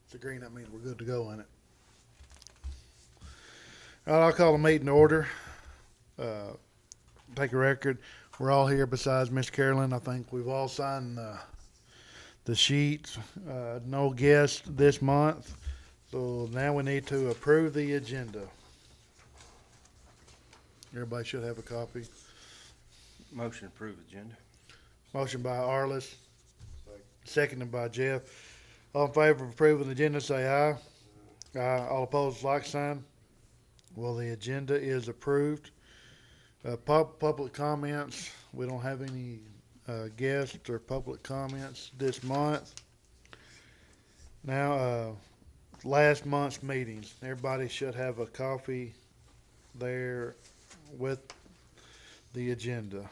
It's a green, that means we're good to go on it. All right, I'll call the meeting to order. Uh, Take a record. We're all here besides Miss Carolyn. I think we've all signed the sheets. No guests this month. So now we need to approve the agenda. Everybody should have a copy. Motion to approve agenda. Motion by Arliss, seconded by Jeff. All in favor of approving the agenda, say aye. Aye. All opposed, like sign. Well, the agenda is approved. Public comments. We don't have any guests or public comments this month. Now, last month's meetings. Everybody should have a copy there with the agenda.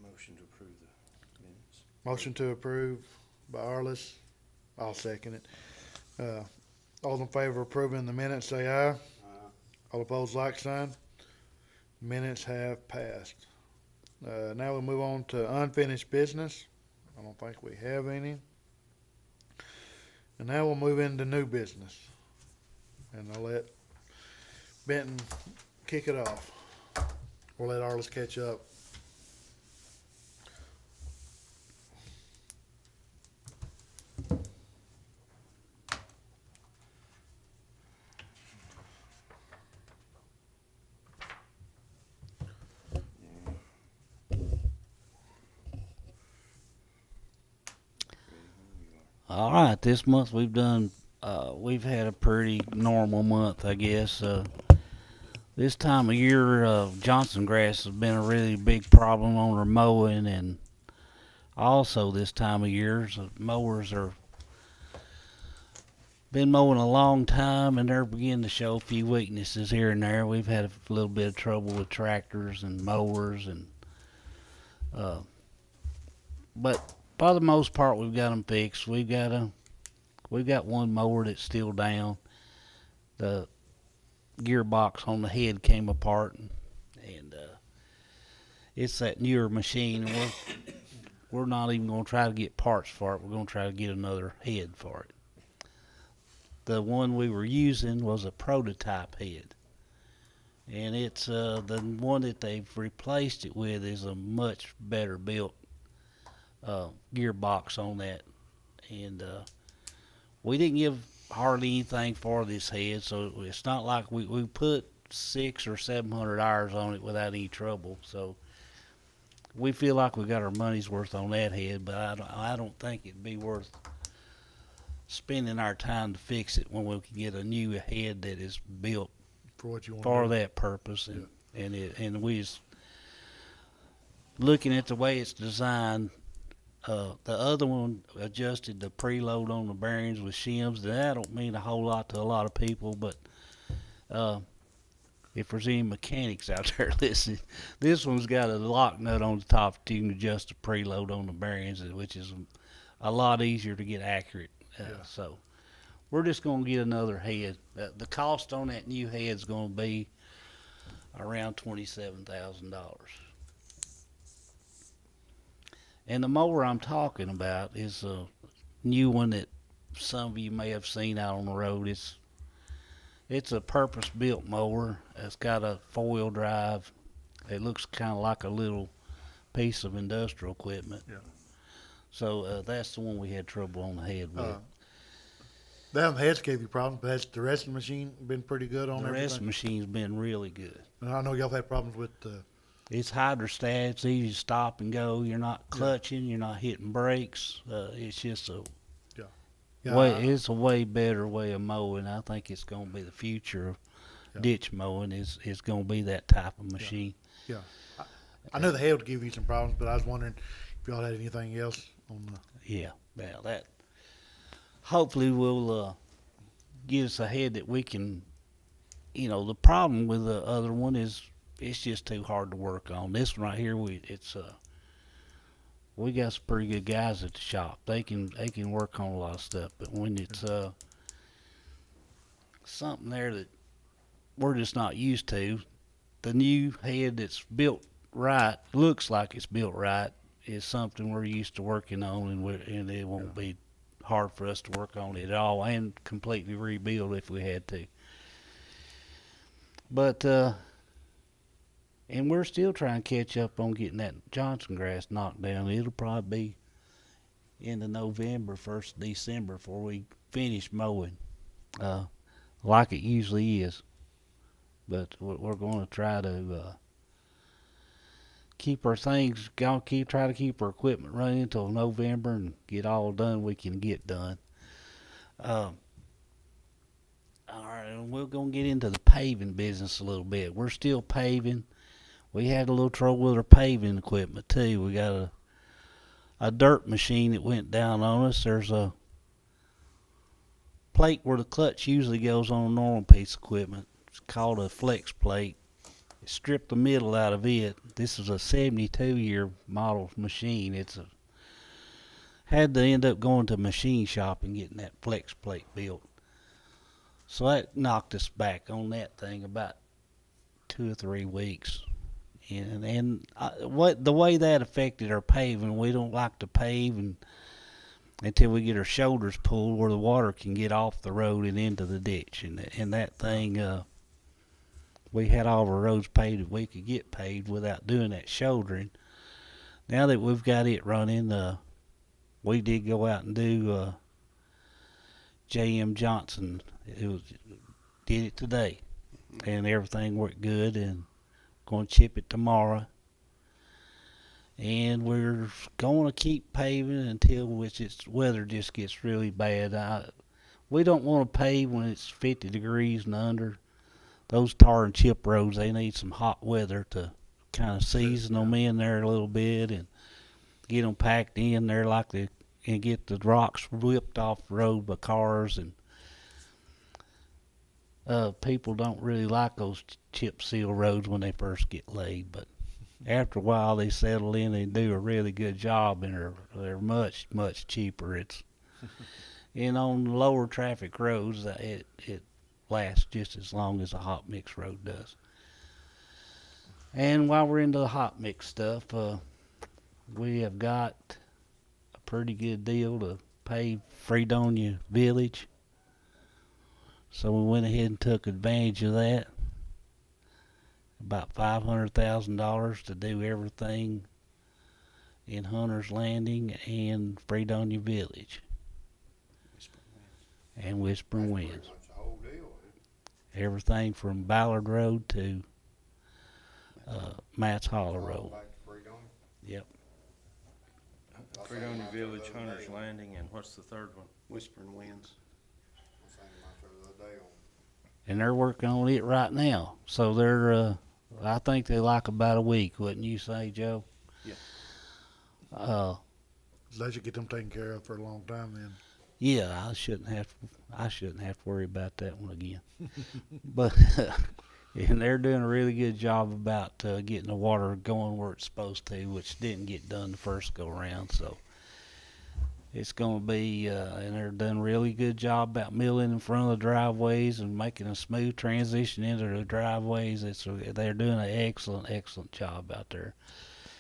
Motion to approve the minutes. Motion to approve by Arliss. I'll second it. All in favor of approving the minutes, say aye. All opposed, like sign. Minutes have passed. Now we'll move on to unfinished business. I don't think we have any. And now we'll move into new business. And I'll let Benton kick it off. We'll let Arliss catch up. All right, this month we've had a pretty normal month, I guess. This time of year, Johnson grass has been a really big problem on our mowing, and also this time of year, mowers are been mowing a long time, and they're beginning to show a few weaknesses here and there. We've had a little bit of trouble with tractors and mowers, and but for the most part, we've got them fixed. We've got one mower that's still down. The gearbox on the head came apart, and it's that newer machine. And we're not even going to try to get parts for it. We're going to try to get another head for it. The one we were using was a prototype head, and it's the one that they've replaced it with is a much better built gearbox on that, and we didn't give hardly anything for this head, so it's not like we put 600 or 700 hours on it without any trouble. So we feel like we got our money's worth on that head, but I don't think it'd be worth spending our time to fix it when we can get a new head that is built For what you want for to do. that purpose, and we just looking at the way it's designed. The other one adjusted the preload on the bearings with shims. That don't mean a whole lot to a lot of people, but if there's any mechanics out there listening, this one's got a lock nut on the top that you can adjust the preload on the bearings, which is a lot easier to get accurate. So we're just going to get another head. The cost on that new head is going to be around $27,000. And the mower I'm talking about is a new one that some of you may have seen out on the road. It's a purpose-built mower. It's got a four-wheel drive. It looks kind of like a little piece of industrial equipment. Yeah. So that's the one we had trouble on the head with. Them heads gave you problems, but has the rest of the machine been pretty good on The everything? rest of the machine's been really good. And I know y'all had problems with It's hydrostat. It's easy to stop and go. You're not clutching. You're not hitting brakes. It's just it's a way better way of mowing. I think it's going to be the future of ditch mowing. Is going to be that type of machine. Yeah. I know the head would give you some problems, but I was wondering if y'all had anything else on the. Yeah. Well, that hopefully will give us a head that we can. The problem with the other one is it's just too hard to work on. This one right here, we got some pretty good guys at the shop. They can work on a lot of stuff, but when it's something there that we're just not used to. The new head that's built right, looks like it's built right, is something we're used to working on, and it won't be hard for us to work on it at all and completely rebuild if we had to. But and we're still trying to catch up on getting that Johnson grass knocked down. It'll probably be into November, 1st of December before we finish mowing, like it usually is. But we're going to try to keep our things going, try to keep our equipment running until November and get all done we can get done. All right, and we're going to get into the paving business a little bit. We're still paving. We had a little trouble with our paving equipment too. We got a dirt machine that went down on us. There's a plate where the clutch usually goes on a normal piece of equipment. It's called a flex plate. It stripped the middle out of it. This is a 72-year model machine. Had to end up going to a machine shop and getting that flex plate built. So that knocked us back on that thing about 2 or 3 weeks. And what the way that affected our paving, we don't like to pave until we get our shoulders pulled where the water can get off the road and into the ditch. And that thing, we had all of our roads paved that we could get paved without doing that shouldering. Now that we've got it running, we did go out and do J.M. Johnson. Did it today, and everything worked good. And going to chip it tomorrow. And we're going to keep paving until weather just gets really bad. We don't want to pave when it's 50 degrees and under. Those tar and chip roads, they need some hot weather to kind of season them in there a little bit and get them packed in there and get the rocks whipped off the road by cars. And people don't really like those chip seal roads when they first get laid, but after a while they settle in and do a really good job, and they're much cheaper. And on lower traffic roads, it lasts just as long as a hot mix road does. And while we're into the hot mix stuff, we have got a pretty good deal to pave Fredonia Village. So we went ahead and took advantage of that. About $500,000 to do everything in Hunter's Landing and Fredonia Village. And Whispering Winds. Everything from Ballard Road to Matt's Hollow Road. Yep. Fredonia Village, Hunter's Landing, and what's the third one? Whispering Winds. And they're working on it right now. So I think they like about a week, wouldn't you say, Joe? Yeah. Let you get them taken care of for a long time then. Yeah, I shouldn't have to worry about that one again. But and they're doing a really good job about getting the water going where it's supposed to, which didn't get done the first go around. So it's going to be, and they're doing a really good job about milling in front of the driveways and making a smooth transition into the driveways. They're doing an excellent job out there.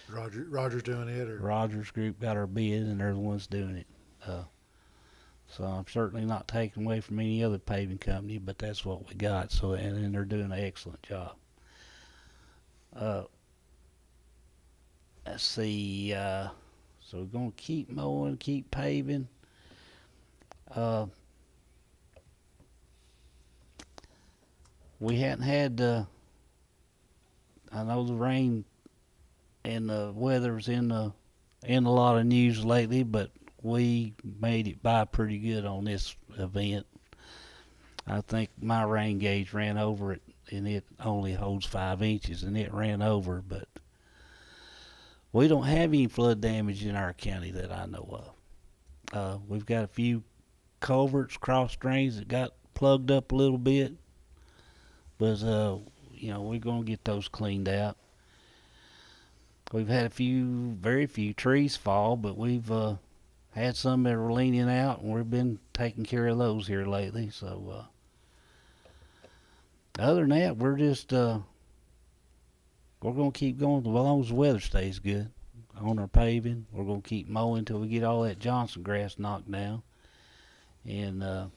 Roger's doing it, or Rogers Group got our bid, and they're the ones doing it. So I'm certainly not taking away from any other paving company, but that's what we got. So and they're doing an excellent job. Let's see. So we're gonna keep mowing, keep paving. We hadn't had. I know the rain and the weather was in a lot of news lately, but we made it by pretty good on this event. I think my rain gauge ran over it, and it only holds 5 inches, and it ran over, but we don't have any flood damage in our county that I know of. We've got a few culverts, cross drains that got plugged up a little bit, but we're gonna get those cleaned out. We've had very few trees fall, but we've had some that are leaning out, and we've been taking care of those here lately. So Other than that, we're just we're gonna keep going as long as the weather stays good on our paving. We're gonna keep mowing until we get all that Johnson grass knocked down. And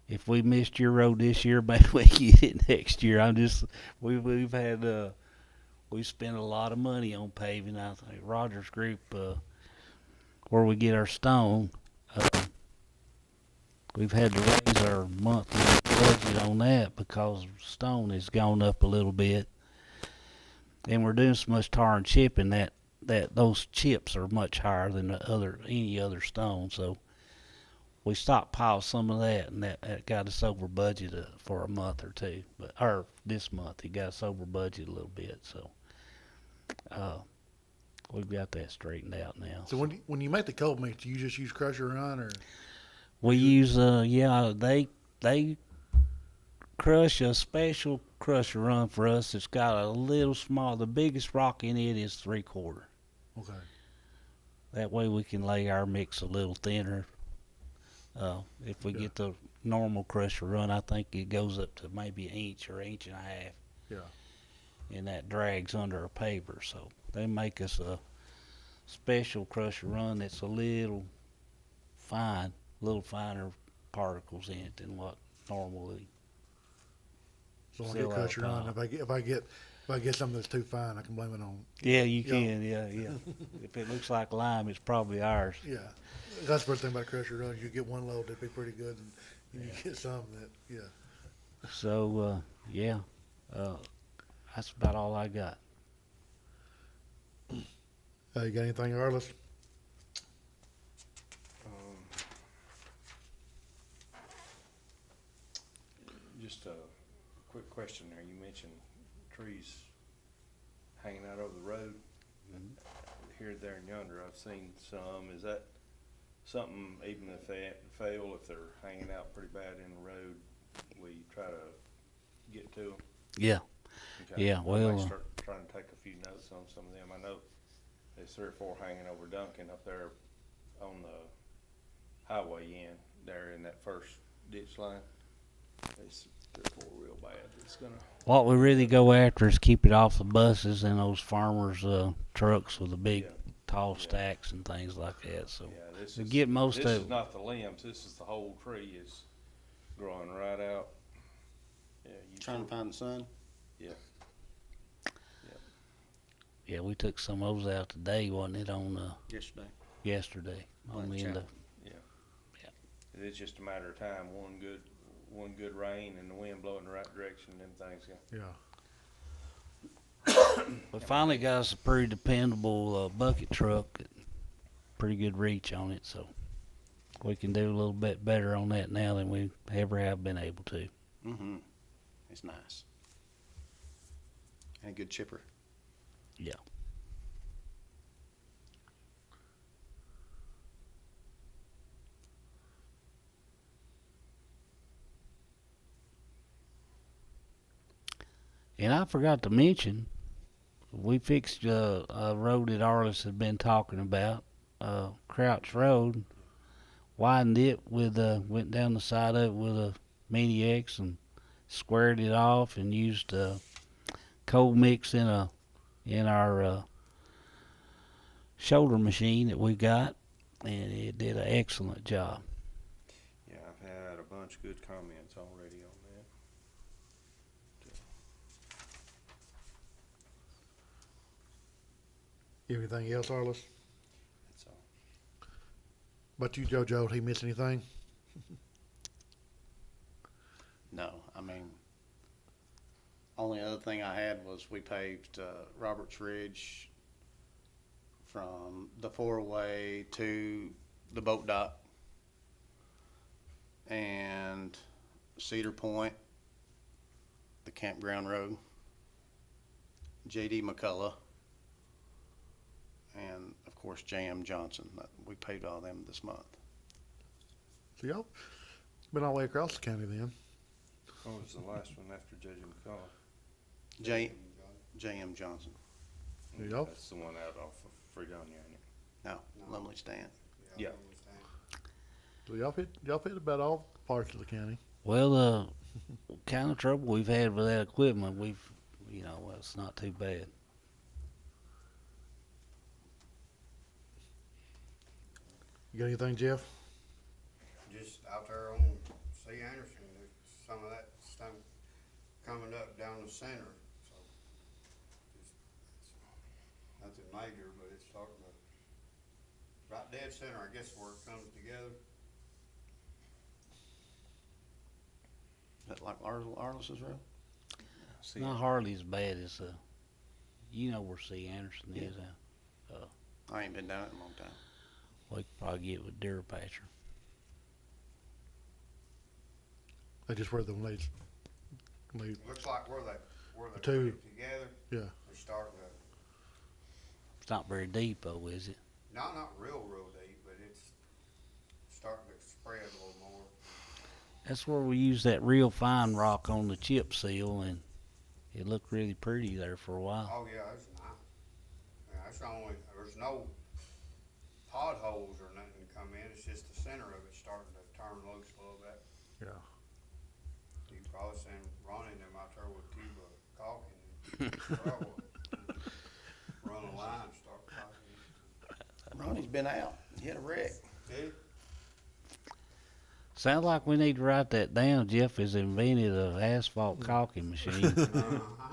if we missed your road this year, maybe we get it next year. We've had we spent a lot of money on paving. I think Rogers Group, where we get our stone, uh, we've had to raise our monthly budget on that because stone has gone up a little bit, and we're doing so much tar and chipping that those chips are much higher than any other stone. So we stockpiled some of that, and that got us over budget for a month or two. Or this month, it got us over budget a little bit. So we've got that straightened out now. So when you make the cold mix, do you just use Crusher Run or? We use they crush a special crusher run for us. It's got a little small. The biggest rock in it is 3/4. Okay. That way we can lay our mix a little thinner. If we get the normal crusher run, I think it goes up to maybe an inch or inch and a half. Yeah. And that drags under a paver. So they make us a special crusher run that's a little finer particles in it than what normally. So I'll Seal get Crusher out Run. If I get something that's too fine, I can blame it on. Yeah, you can. Yeah. If it looks like lime, it's probably ours. Yeah. That's the first thing about Crusher Run. You get one load that'd be pretty good, and you get some that So that's about all I got. You got anything, Arliss? Just a quick question there. You mentioned trees hanging out over the road. Here, there, and yonder. I've seen some. Is that something, even if they fail, if they're hanging out pretty bad in the road, we try to get to them? Yeah. Okay. Yeah, I well, might start trying to take a few notes on some of them. I know there's 3 or 4 hanging over Duncan up there on the highway end there in that first ditch line. There's 3 or 4 real bad. It's gonna. What we really go after is keep it off the buses and those farmers' trucks with the big, Yeah. tall Yeah. stacks and things like that. So Yeah, this we is, get most this of is it. not the limbs, this is the whole tree is growing right out. Yeah, you Trying to find the sun. Yeah, we took some of those out today, wasn't it, on Yesterday. yesterday on the end of. It's just a matter of time, one good rain and the wind blowing in the right direction, them things go. Yeah. We finally got us a pretty dependable bucket truck, pretty good reach on it, so we can do a little bit better on that now than we ever have been able to. Mm-hmm. It's nice. And a good chipper. Yeah. And I forgot to mention, we fixed a road that Arliss had been talking about, Crouch Road. Widened it with went down the side of it with a Mini X and squared it off and used cold mix in our shoulder machine that we got, and it did an excellent job. Yeah, I've had a bunch of good comments already on that. Anything else, Arliss? That's all. But you, JoJo, did he miss anything? No, I mean, only other thing I had was we paved Roberts Ridge from the 4-way to the boat dock and Cedar Point, the campground road, J.D. McCullough, and of course J.M. Johnson. We paved all them this month. So y'all been all the way across the county then. What was the last one after J.J. McCullough? J.M. Johnson. There you go. That's the one out off of Fredonia, ain't it? No, Lumley Stand. Yeah. So y'all fit about all parts of the county. Well, kind of trouble we've had with that equipment, it's not too bad. You got anything, Jeff? Just out there on C. Anderson, there's some of that stuff coming up down the center, so. It's nothing major, but it's starting to, right dead center, I guess, where it comes together. Is that like Arliss's road? See, Not hardly as bad as, where C. Anderson is. I ain't been down it in a long time. We could probably get with Durapatcher. They just where the leads. Looks like where they Two. put it together, Yeah. they're starting to, It's not very deep, though, is it? not real deep, but it's starting to spread a little more. That's where we used that real fine rock on the chip seal, and it looked really pretty there for a while. Oh, yeah, it's nice. Yeah, that's the only, there's no potholes or nothing come in, it's just the center of it starting to turn loose a little bit. Yeah. You probably seen Ronnie and them out there with a tube of caulking and gravel. Run a line, start caulking. Ronnie's been out. He had a wreck. Did Sounds like we need to write that down. Jeff has invented an asphalt caulking machine. Uh-huh.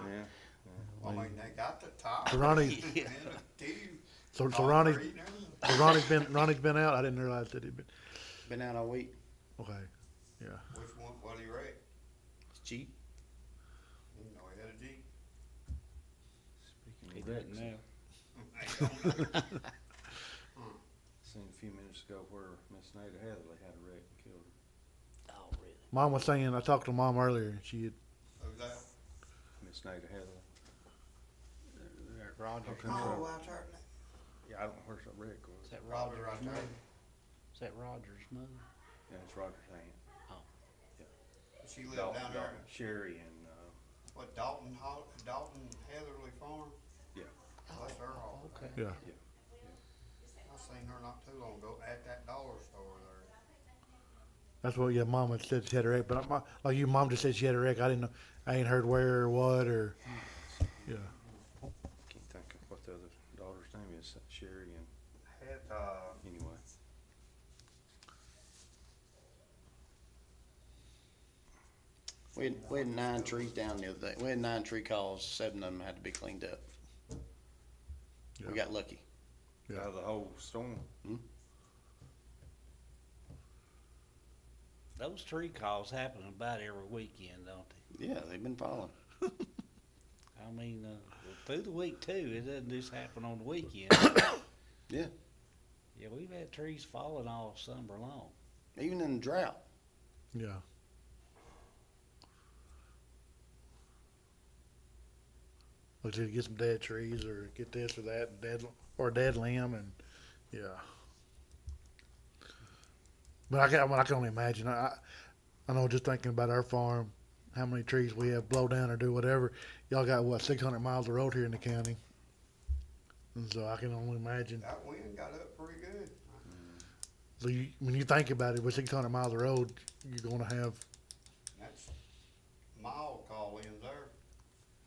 yeah, I mean, they got the top. So Ronnie, And the tube. so Ronnie's, concrete and everything. so Ronnie's been out. I didn't realize that he'd been. Been out all week. Okay. Yeah. Which one, what he wreck? It's cheap. You know, he had a Jeep. speaking He of doesn't wrecks, now. Ain't gonna do it. seen a few minutes ago where Miss Nada Heatherly had a wreck and killed her. Oh, really? Mom was saying. I talked to Mom earlier, and she had. Who's that? Miss Nada Heatherly. Roger. Okay. Oh, out there. Yeah, I don't know where's the wreck was. Is that Probably Roger's right there. mother? Is that Roger's mother? Yeah, it's Roger's aunt. She lived down there, Sherry and, what, Dalton Heatherly Farm? Yeah. Oh, that's her home. Okay. Yeah. I seen her not too long ago at that dollar store there. That's what. Yeah, Mom had said she had a wreck, but like you, Mom just said she had a wreck. I didn't know. I ain't heard where or what or. Yeah. can't think of what the other daughter's name is, Sherry and, Had, anyway. We had 9 trees down the other day. We had 9 tree calls. 7 of them had to be cleaned up. Yeah. We got lucky. Yeah. Out of the whole storm. Those tree calls happen about every weekend, don't they? Yeah, they've been falling. I mean, through the week too. It doesn't just happen on the weekend. Yeah. Yeah, we've had trees falling all summer long. Even in the drought. Yeah. Like to get some dead trees or get this or that, or a dead limb, and yeah. But I can only imagine. I know just thinking about our farm, how many trees we have blow down or do whatever. Y'all got what 600 miles of road here in the county, and so I can only imagine. that wind got up pretty good. So when you think about it, with 600 miles of road, you're gonna have. That's mild call in there.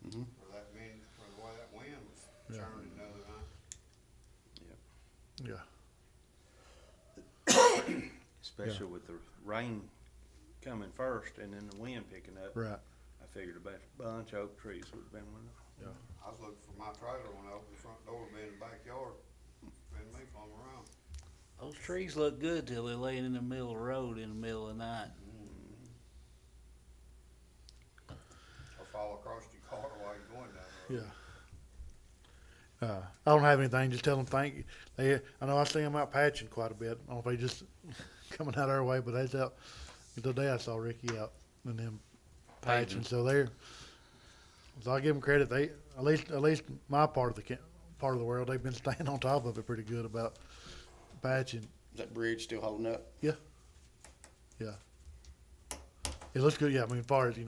Mhm. For that wind, for the way that wind was Yeah. churning the other night. Yeah. Especially with the rain coming first and then the wind picking up. Right. I figured a bunch of oak trees would have been one of them. I was looking for my trailer when I opened the front door, be in the backyard, been me floating around. Those trees look good till they're laying in the middle of the road in the middle of the night. Or fall across your car while you're going down the road. Yeah. I don't have anything. Just tell them thank you. I know I see them out patching quite a bit. I don't know if they just coming out our way, but they out. The other day I saw Ricky out and them patching. So they're. So I give them credit. They at least my part of the world, they've been staying on top of it pretty good about patching. Is that bridge still holding up? It looks good. Yeah, I mean, as far as yeah.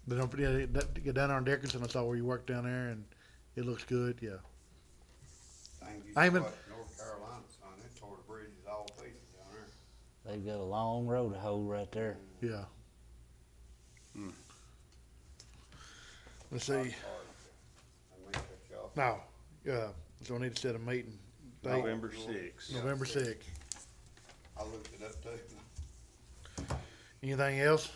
They don't. Yeah, get down there on Dickinson. I saw where you work down there, and it looks good. Yeah. Thing you I ain't saw been- at North Carolina, son, they tore the bridges all to pieces down there. They've got a long road to hoe right there. Yeah. Hmm. Let's Hard, see, hard. I may cut you off. no, so we need to set a meeting. date, November sixth. November sixth. I looked it up too. Anything else?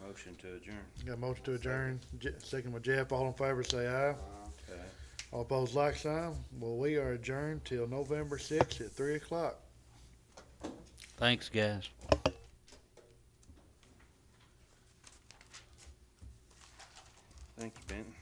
Motion to adjourn. Got a motion to adjourn, second by Jeff, all in favor say aye. Okay. All opposed, like sign. Well, we are adjourned till November sixth at 3:00. Thanks, guys. Thank you, Benton.